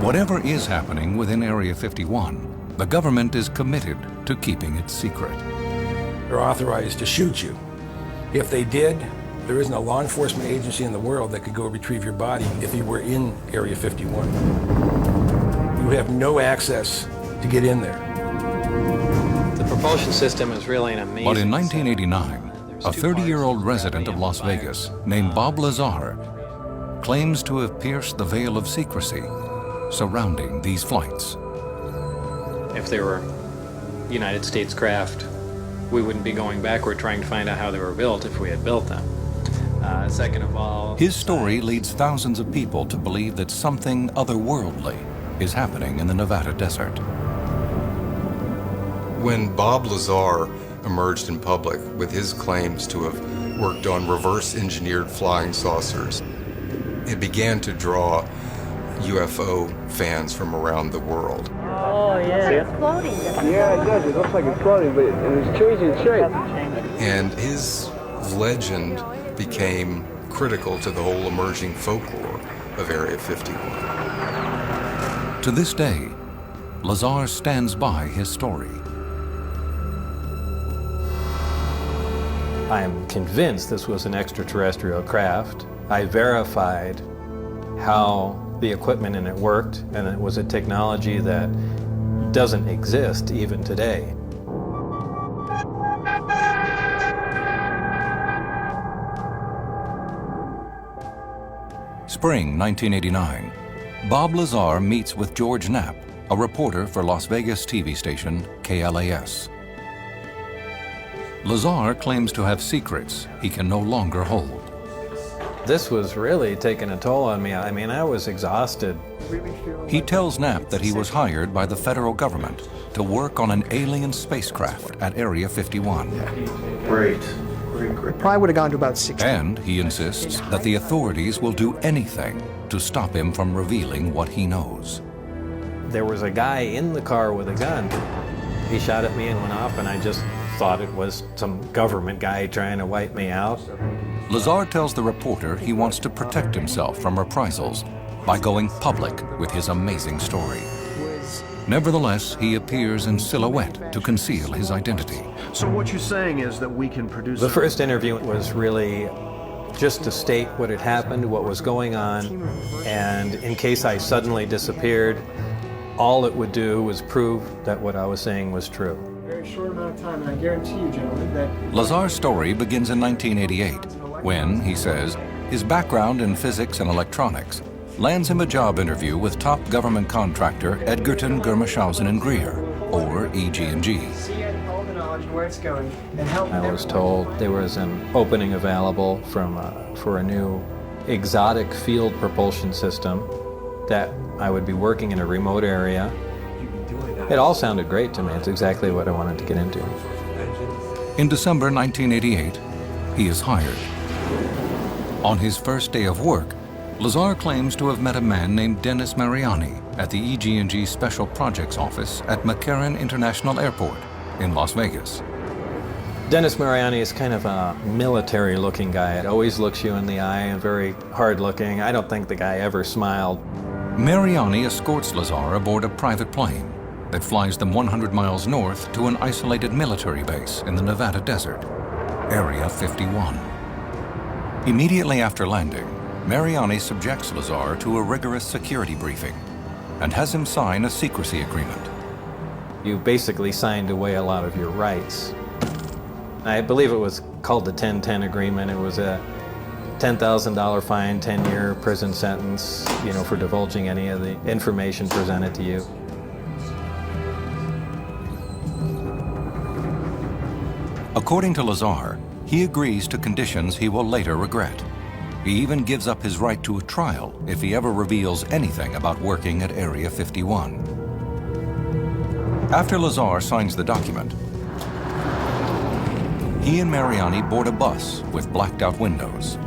Whatever is happening within Area 51, the government is committed to keeping it secret. They're authorized to shoot you. If they did, there isn't a law enforcement agency in the world that could go retrieve your body if you were in Area 51. You have no access to get in there. The propulsion system is really an amazing... But in 1989, a 30-year-old resident of Las Vegas named Bob Lazar claims to have pierced the veil of secrecy surrounding these flights. If they were United States craft, we wouldn't be going backward trying to find out how they were built if we had built them. Second of all... His story leads thousands of people to believe that something otherworldly is happening in the Nevada desert. When Bob Lazar emerged in public with his claims to have worked on reverse-engineered flying saucers, it began to draw UFO fans from around the world. Oh, yeah. It's floating. Yeah, it does. It looks like it's floating, but it's changing shape. And his legend became critical to the whole emerging folklore of Area 51. To this day, Lazar stands by his story. I am convinced this was an extraterrestrial craft. I verified how the equipment in it worked, and it was a technology that doesn't exist even today. Spring 1989, Bob Lazar meets with George Knapp, a reporter for Las Vegas TV station KLAS. Lazar claims to have secrets he can no longer hold. This was really taking a toll on me. I mean, I was exhausted. He tells Knapp that he was hired by the federal government to work on an alien spacecraft at Area 51. Great. Probably would have gone to about 60. And he insists that the authorities will do anything to stop him from revealing what he knows. There was a guy in the car with a gun. He shot at me and went off, and I just thought it was some government guy trying to wipe me out. Lazar tells the reporter he wants to protect himself from reprisals by going public with his amazing story. Nevertheless, he appears in silhouette to conceal his identity. So what you're saying is that we can produce... The first interview was really just to state what had happened, what was going on, and in case I suddenly disappeared, all it would do was prove that what I was saying was true. Very short amount of time, and I guarantee you, gentlemen, that... Lazar's story begins in 1988, when, he says, his background in physics and electronics lands him a job interview with top government contractor Edgerton, Gurmishausen and Greer, or EG&G. I was told there was an opening available for a new exotic field propulsion system, that I would be working in a remote area. It all sounded great to me. It's exactly what I wanted to get into. In December 1988, he is hired. On his first day of work, Lazar claims to have met a man named Dennis Mariani at the EG&G Special Projects Office at McCarran International Airport in Las Vegas. Dennis Mariani is kind of a military-looking guy. It always looks you in the eye and very hard-looking. I don't think the guy ever smiled. Mariani escorts Lazar aboard a private plane that flies them 100 miles north to an isolated military base in the Nevada desert, Area 51. Immediately after landing, Mariani subjects Lazar to a rigorous security briefing and has him sign a secrecy agreement. You basically signed away a lot of your rights. I believe it was called the 10-10 agreement. It was a $10,000 fine, 10-year prison sentence, for divulging any of the information presented to you. According to Lazar, he agrees to conditions he will later regret. He even gives up his right to a trial if he ever reveals anything about working at Area 51. After Lazar signs the document, he and Mariani board a bus with blacked-out windows.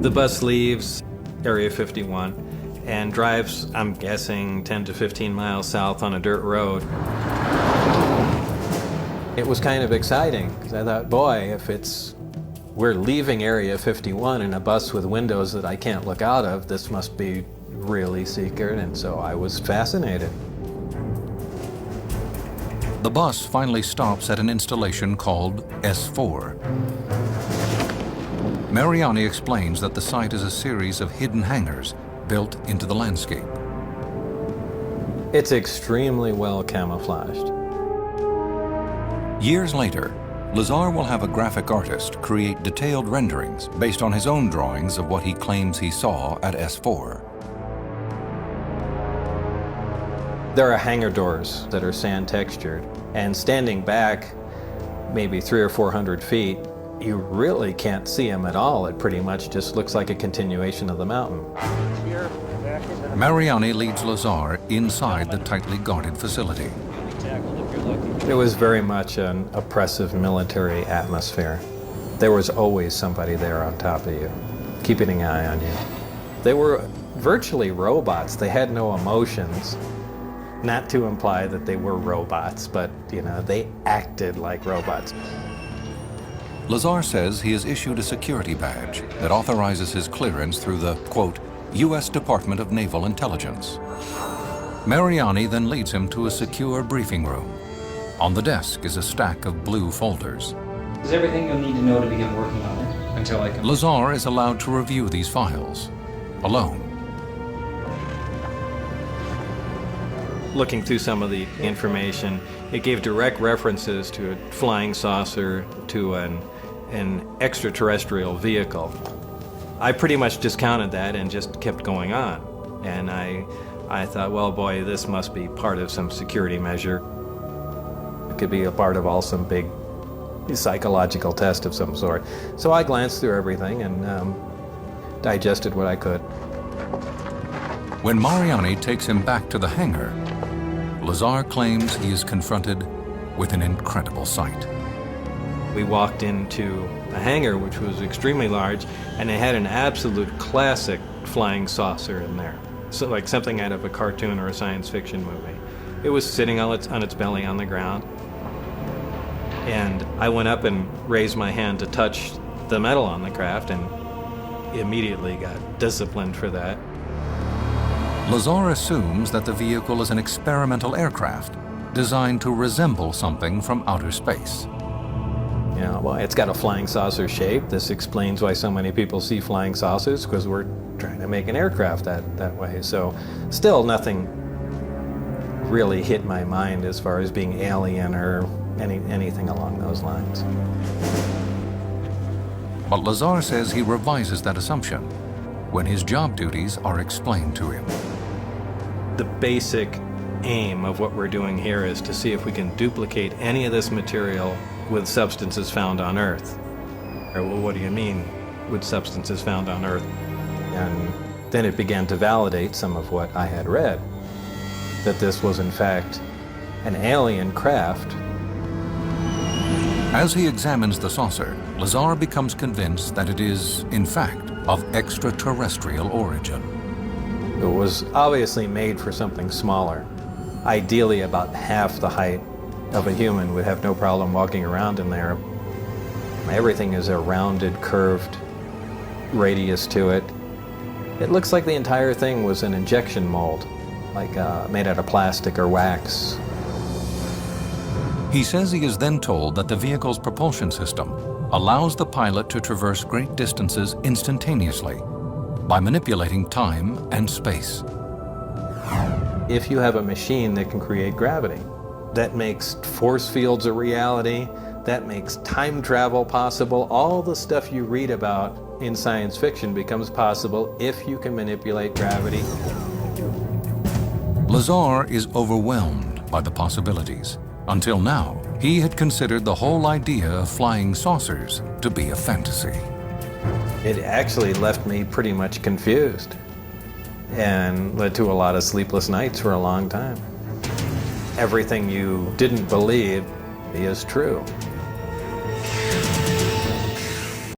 The bus leaves Area 51 and drives, I'm guessing, 10 to 15 miles south on a dirt road. It was kind of exciting, because I thought, boy, if it's we're leaving Area 51 in a bus with windows that I can't look out of. This must be really secret, and so I was fascinated. The bus finally stops at an installation called S4. Mariani explains that the site is a series of hidden hangars built into the landscape. It's extremely well camouflaged. Years later, Lazar will have a graphic artist create detailed renderings based on his own drawings of what he claims he saw at S4. There are hangar doors that are sand textured, and standing back maybe 300 or 400 feet, you really can't see them at all. It pretty much just looks like a continuation of the mountain. Mariani leads Lazar inside the tightly guarded facility. It was very much an oppressive military atmosphere. There was always somebody there on top of you, keeping an eye on you. They were virtually robots. They had no emotions. Not to imply that they were robots, but, you know, they acted like robots. Lazar says he is issued a security badge that authorizes his clearance through the, quote, U.S. Department of Naval Intelligence. Mariani then leads him to a secure briefing room. On the desk is a stack of blue folders. This is everything you'll need to know to begin working on it until I can... Lazar is allowed to review these files, alone. Looking through some of the information, it gave direct references to a flying saucer, to an extraterrestrial vehicle. I pretty much discounted that and just kept going on. And I thought, well, boy, this must be part of some security measure. It could be a part of some big psychological test of some sort. So I glanced through everything and digested what I could. When Mariani takes him back to the hangar, Lazar claims he is confronted with an incredible sight. We walked into a hangar which was extremely large, and they had an absolute classic flying saucer in there. So like something out of a cartoon or a science fiction movie. It was sitting on its belly on the ground. And I went up and raised my hand to touch the metal on the craft and immediately got disciplined for that. Lazar assumes that the vehicle is an experimental aircraft designed to resemble something from outer space. You know, well, it's got a flying saucer shape. This explains why so many people see flying saucers, because we're trying to make an aircraft that way. So still nothing really hit my mind as far as being alien or anything along those lines. But Lazar says he revises that assumption when his job duties are explained to him. The basic aim of what we're doing here is to see if we can duplicate any of this material with substances found on Earth. Well, what do you mean with substances found on Earth? And then it began to validate some of what I had read, that this was in fact an alien craft. As he examines the saucer, Lazar becomes convinced that it is, in fact, of extraterrestrial origin. It was obviously made for something smaller. Ideally, about half the height of a human would have no problem walking around in there. Everything is a rounded, curved radius to it. It looks like the entire thing was an injection mold, like made out of plastic or wax. He says he is then told that the vehicle's propulsion system allows the pilot to traverse great distances instantaneously by manipulating time and space. If you have a machine that can create gravity, that makes force fields a reality, that makes time travel possible, all the stuff you read about in science fiction becomes possible if you can manipulate gravity. Lazar is overwhelmed by the possibilities. Until now, he had considered the whole idea of flying saucers to be a fantasy. It actually left me pretty much confused and led to a lot of sleepless nights for a long time. Everything you didn't believe is true.